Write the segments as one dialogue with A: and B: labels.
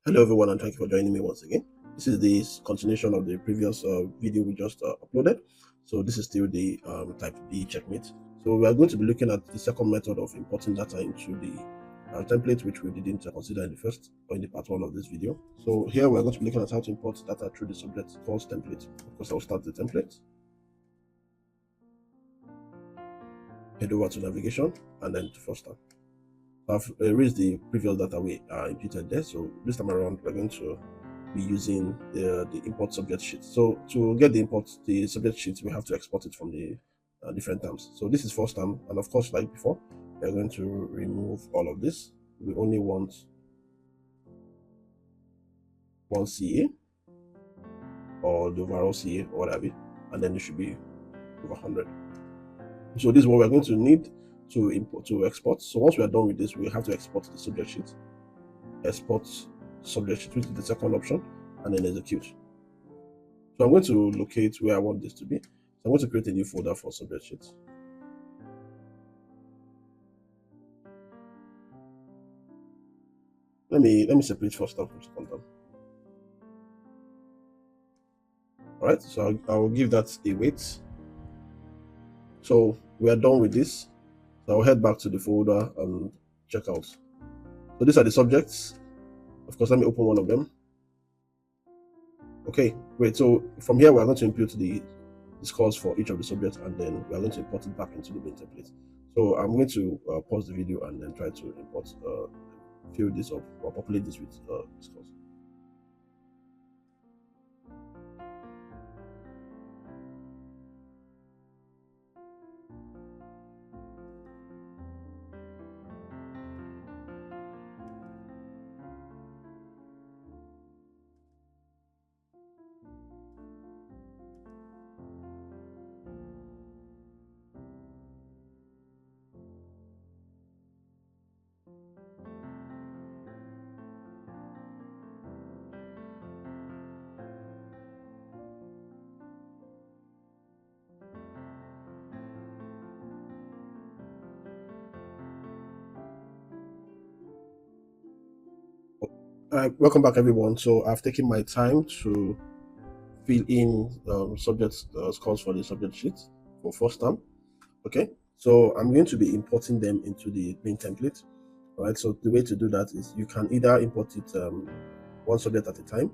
A: Hello everyone, and thank you for joining me once again. This is the continuation of the previous video we just uploaded. So this is still the type B checkmate. So we are going to be looking at the second method of importing data into the template, which we didn't consider in the first or in the part one of this video. So here we are going to be looking at how to import data through the subject calls template. Of course, I'll start the template, head over to navigation, and then to first. I've erased the previous data we imputed there. So this time around, we're going to be using the import subject sheet. So to get the subject sheet, we have to export it from the different terms. So this is first term, and of course, like before, we're going to remove all of this. We only want one CA or the overall CA or whatever, and then it should be over 100. So this is what we're going to need to export. So once we are done with this, we have to export the subject sheet, export subject sheet, which is the second option, and then execute. So I'm going to locate where I want this to be. So I'm going to create a new folder for subject sheet. Let me separate first term from second term. All right, so I'll give that a weight. So we are done with this. So I'll head back to the folder and check out. So these are the subjects. Of course, let me open one of them. Okay, great. So from here, we're going to impute the scores for each of the subjects, and then we're going to import it back into the main template. So I'm going to pause the video and then try to import, fill this up or populate this with scores. Welcome back, everyone. So I've taken my time to fill in subject scores for the subject sheet for first term. Okay, so I'm going to be importing them into the main template. All right, so the way to do that is you can either import it one subject at a time,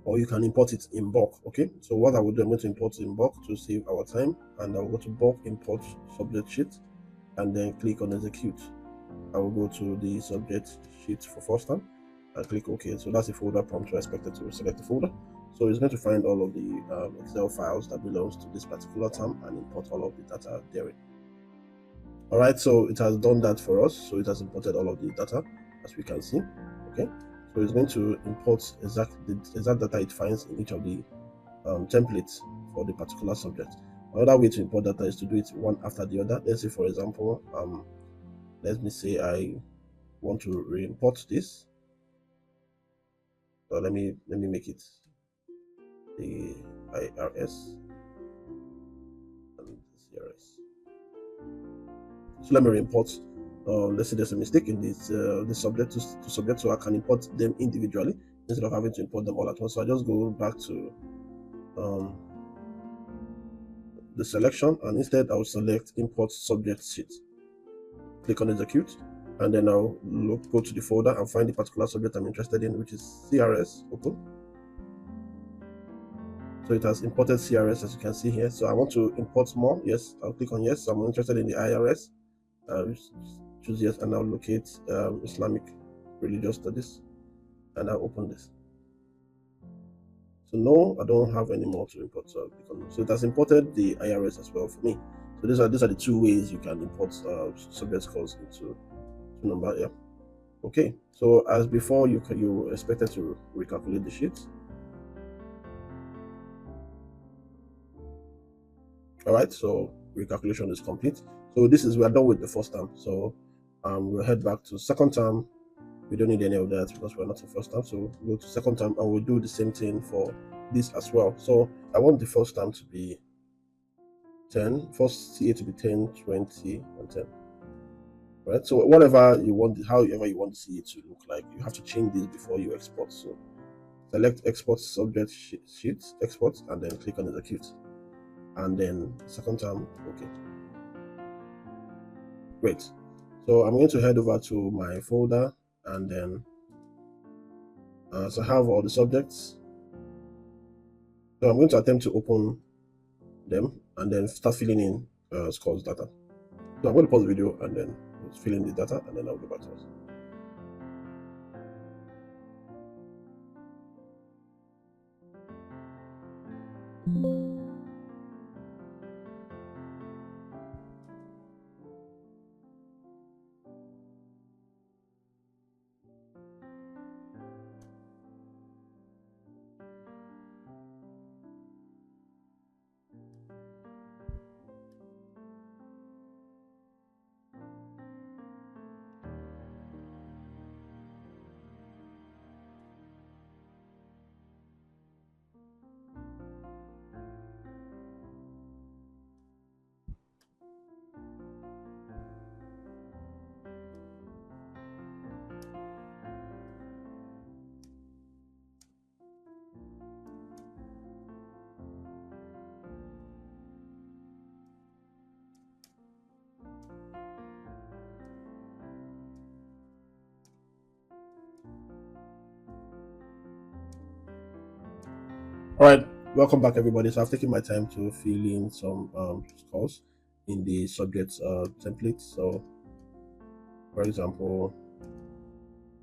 A: or you can import it in bulk. Okay, so what I will do, I'm going to import it in bulk to save our time, and I'll go to bulk import subject sheet and then click on execute. I will go to the subject sheet for first time and click OK. So that's the folder prompt. We're expected to select the folder. So it's going to find all of the Excel files that belongs to this particular term and import all of the data therein. All right, so it has done that for us. So it has imported all of the data, as we can see. Okay, so it's going to import the exact data it finds in each of the templates for the particular subject. Another way to import data is to do it one after the other. Let's say, for example, let me say I want to re-import this. So let me make it the IRS and CRS. So let me re-import. Let's say there's a mistake in this subject to subject, so I can import them individually instead of having to import them all at once. So I just go back to the selection, and instead I'll select import subject sheet. Click on execute, and then I'll go to the folder and find the particular subject I'm interested in, which is CRS. Open. So it has imported CRS, as you can see here. So I want to import more. Yes, I'll click on yes. So I'm interested in the IRS. Choose yes, and I'll locate Islamic religious studies, and I'll open this. So no, I don't have any more to import. So I'll click on. So it has imported the IRS as well for me. So these are the two ways you can import subject scores into number. Yeah. Okay. So as before, you expected to recalculate the sheet. All right, so recalculation is complete. So this is, we are done with the first term. So we'll head back to second term. We don't need any of that because we're not in first term. So we'll go to second term and we'll do the same thing for this as well. So I want the first term to be 10, first CA to be 10, 20, and 10. right? So whatever you want, however you want to see it to look like, you have to change this before you export. So select export subject sheet, export, and then click on execute. And then second time, okay. Great. So I'm going to head over to my folder, and then so I have all the subjects. So I'm going to attempt to open them and then start filling in scores data. So I'm going to pause the video and then fill in the data, and then I'll get back to us. All right, welcome back, everybody. So I've taken my time to fill in some scores in the subject template. So, for example,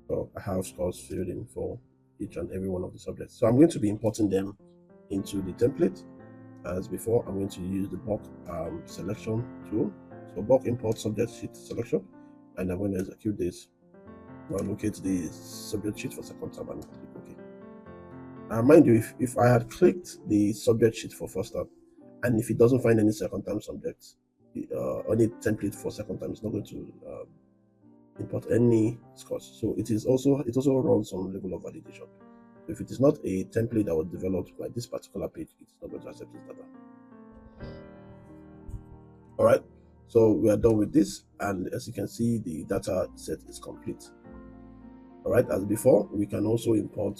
A: so I have scores filled in for each and every one of the subjects. So I'm going to be importing them into the template. As before, I'm going to use the bulk selection tool. So bulk import subject sheet selection, and I'm going to execute this. I'll locate the subject sheet for second time and click OK. Mind you, if I had clicked the subject sheet for first time, and if it doesn't find any second time subjects, any template for second time, it's not going to import any scores. So it also runs some level of validation. So if it is not a template that was developed by this particular page, it's not going to accept this data. All right, so we are done with this, and as you can see, the data set is complete. All right, as before, we can also import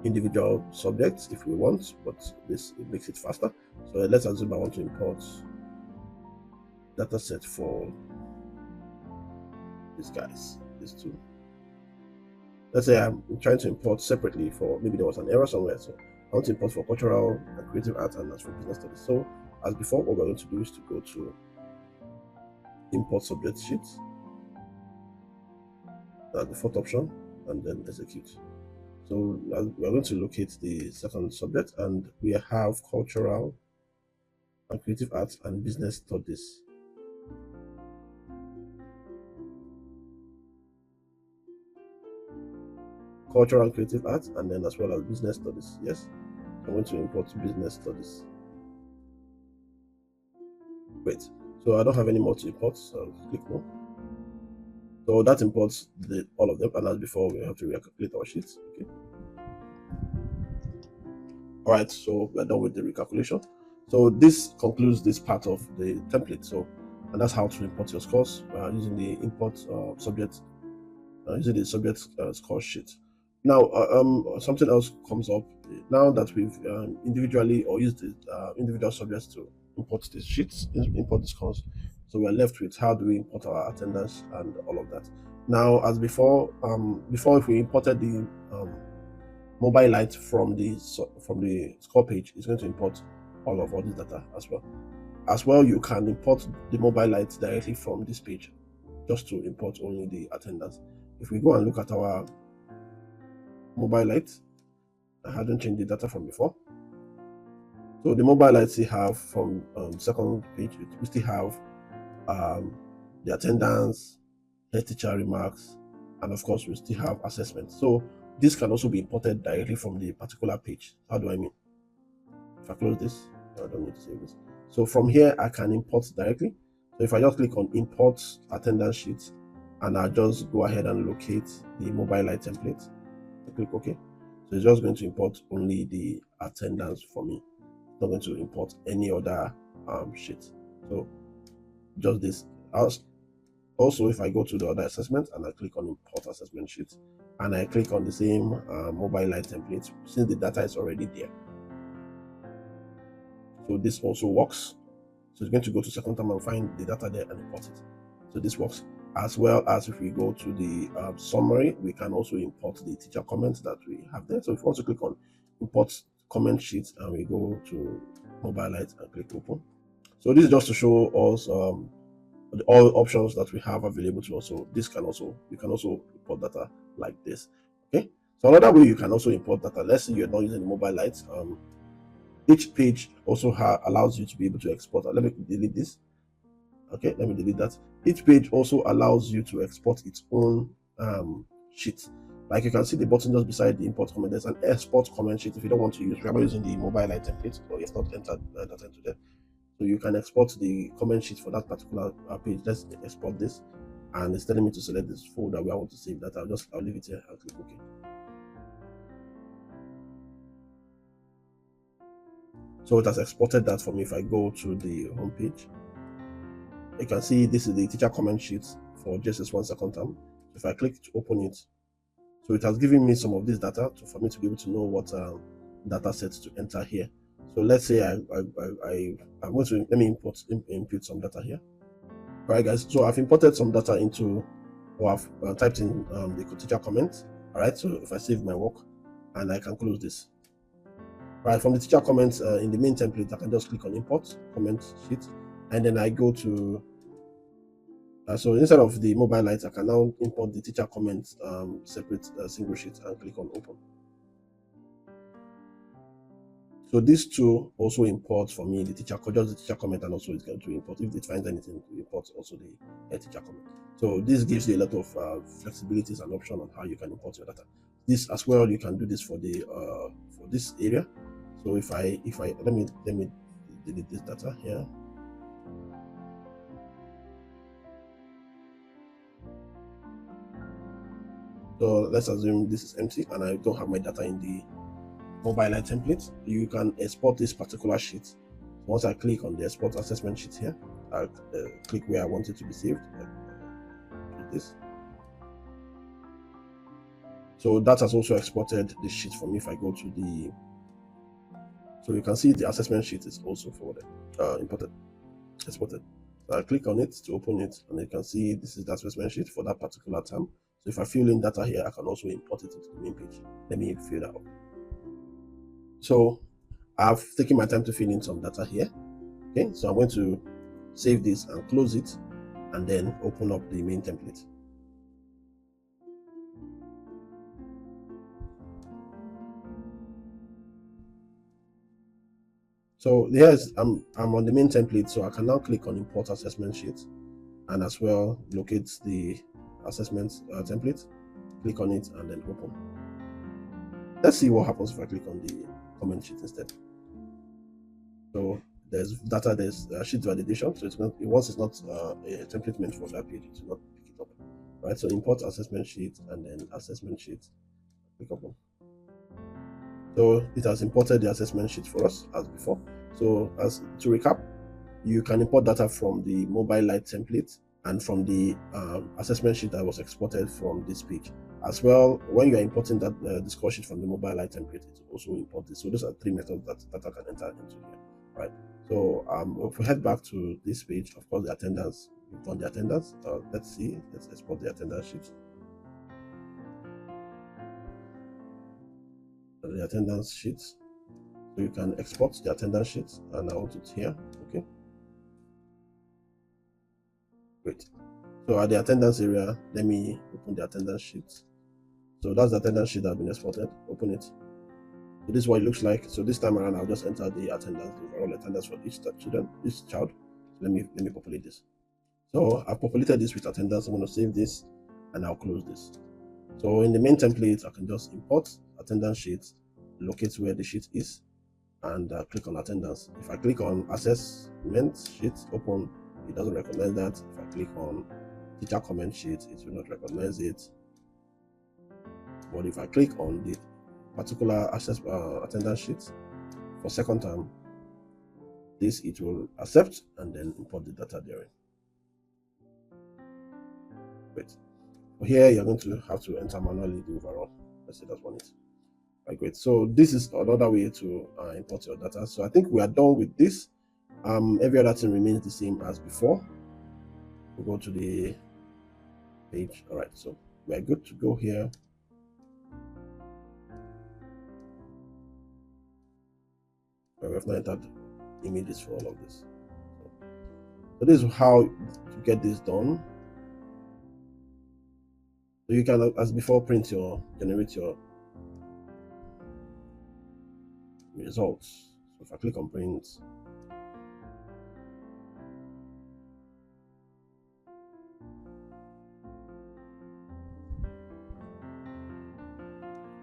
A: individual subjects if we want, but it makes it faster. So let's assume I want to import data set for these guys, these two. Let's say I'm trying to import separately for, maybe there was an error somewhere, so I want to import for cultural and creative art and as for business studies. So as before, what we're going to do is to go to import subject sheets, that's the fourth option, and then execute. So we're going to locate the second subject, and we have cultural and creative arts and business studies. Cultural and creative arts, and then as well as business studies. Yes, I'm going to import business studies. Great. So I don't have any more to import, so I'll click more. So that imports all of them, and as before, we have to recalculate our sheets. Okay. All right, so we're done with the recalculation. So this concludes this part of the template. So, and that's how to import your scores using the import subject, using the subject score sheet. Now, something else comes up now that we've individually or used the individual subjects to import these sheets, import the scores. So we're left with how do we import our attendance and all of that. Now, as before, if we imported the Mobile Lite from the score page, it's going to import all this data as well. As well, you can import the Mobile Lite directly from this page, just to import only the attendance. If we go and look at our Mobile Lite, I hadn't changed the data from before. So the Mobile Lite still have from second page, we still have the attendance, head teacher remarks, and of course we still have assessment. So this can also be imported directly from the particular page. How do I mean? If I close this, I don't need to save this. So from here, I can import directly. So if I just click on import attendance sheet, and I just go ahead and locate the Mobile Lite template, I click OK. So it's just going to import only the attendance for me. It's not going to import any other sheet. So just this. Also, if I go to the other assessment and I click on import assessment sheet and I click on the same Mobile Lite template, since the data is already there, so this also works. So it's going to go to second term and find the data there and import it. So this works. As well as if we go to the summary, we can also import the teacher comments that we have there. So if we want to click on import comment sheet and we go to Mobile Lite and click open. So this is just to show us all options that we have available to us. So this can also, you can also import data like this. Okay. So another way you can also import data, let's say you're not using the Mobile Lite, each page also allows you to be able to export. Let me delete this. Okay, let me delete that. Each page also allows you to export its own sheet. Like you can see the button just beside the import comment, there's an export comment sheet. If you don't want to use, we are not using the Mobile Lite template, so it's not entered data into there. So you can export the comment sheet for that particular page. Let's export this, and it's telling me to select this folder where I want to save that. I'll leave it here. I'll click OK. So it has exported that for me. If I go to the home page, you can see this is the teacher comment sheet for JSS1 second term. If I click to open it, so it has given me some of this data for me to be able to know what data sets to enter here. So let's say I'm going to let me input some data here. All right, guys. So I've imported some data into, or I've typed in the teacher comment. All right. So if I save my work and I can close this. Right, from the teacher comments in the main template, I can just click on import comment sheet, and then I go to so instead of the Mobile Lite, I can now import the teacher comments separate single sheet and click on open. So these two also import for me the teacher, just the teacher comment, and also it's going to import if it finds anything to import also the teacher comment. So this gives you a lot of flexibilities and option on how you can import your data. This as well, you can do this for the for this area. So if I let me delete this data here. So let's assume this is empty and I don't have my data in the Mobile Lite template. You can export this particular sheet. Once I click on the export assessment sheet here, I'll click where I want it to be saved. Like this. So that has also exported the sheet for me. If I go to the, so you can see the assessment sheet is also forwarded, exported. So I click on it to open it, and you can see this is the assessment sheet for that particular term. So if I fill in data here, I can also import it into the main page. Let me fill that up. So I've taken my time to fill in some data here. Okay, so I'm going to save this and close it, and then open up the main template. So here's I'm on the main template, so I can now click on import assessment sheet, and as well locate the assessment template, click on it, and then open. Let's see what happens if I click on the comment sheet instead. So there's data, there's sheet validation. So it's not, once it's not a template meant for that page, it will not pick it up. Right. So import assessment sheet and then assessment sheet. Click open. So it has imported the assessment sheet for us as before. So as to recap, you can import data from the Mobile Lite template and from the assessment sheet that was exported from this page. As well, when you are importing that the score sheet from the Mobile Lite template, it will also import this. So those are three methods that data can enter into here, right? So if we head back to this page, of course, the attendance, we've done the attendance. Let's export the attendance sheet. The attendance sheet. So you can export the attendance sheet, and I want it here. Okay. Great. So at the attendance area, let me open the attendance sheet. So that's the attendance sheet that has been exported. Open it. So this is what it looks like. So this time around, I'll just enter the attendance, the overall attendance for each student, each child. So let me populate this. So I've populated this with attendance. I'm going to save this, and I'll close this. So in the main template, I can just import attendance sheet, locate where the sheet is, and click on attendance. If I click on assessment sheet, open, it doesn't recognize that. If I click on teacher comment sheet, it will not recognize it. But if I click on the particular attendance sheet for second term, this it will accept and then import the data therein. Great. For here, you're going to have to enter manually the overall. Let's say that's 180. Right, great. So this is another way to import your data. So I think we are done with this. Every other thing remains the same as before. We'll go to the page. All right, so we are good to go here. We have not entered images for all of this. So this is how to get this done. So you can, as before, generate your results. So if I click on print,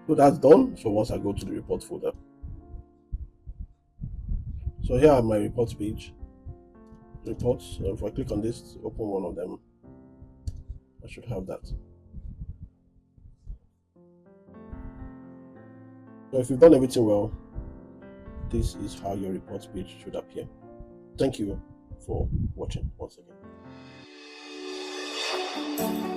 A: so that's done. So once I go to the report folder, so here are my reports page. Reports. So if I click on this to open one of them, I should have that. So if you've done everything well, this is how your reports page should appear. Thank you for watching once again.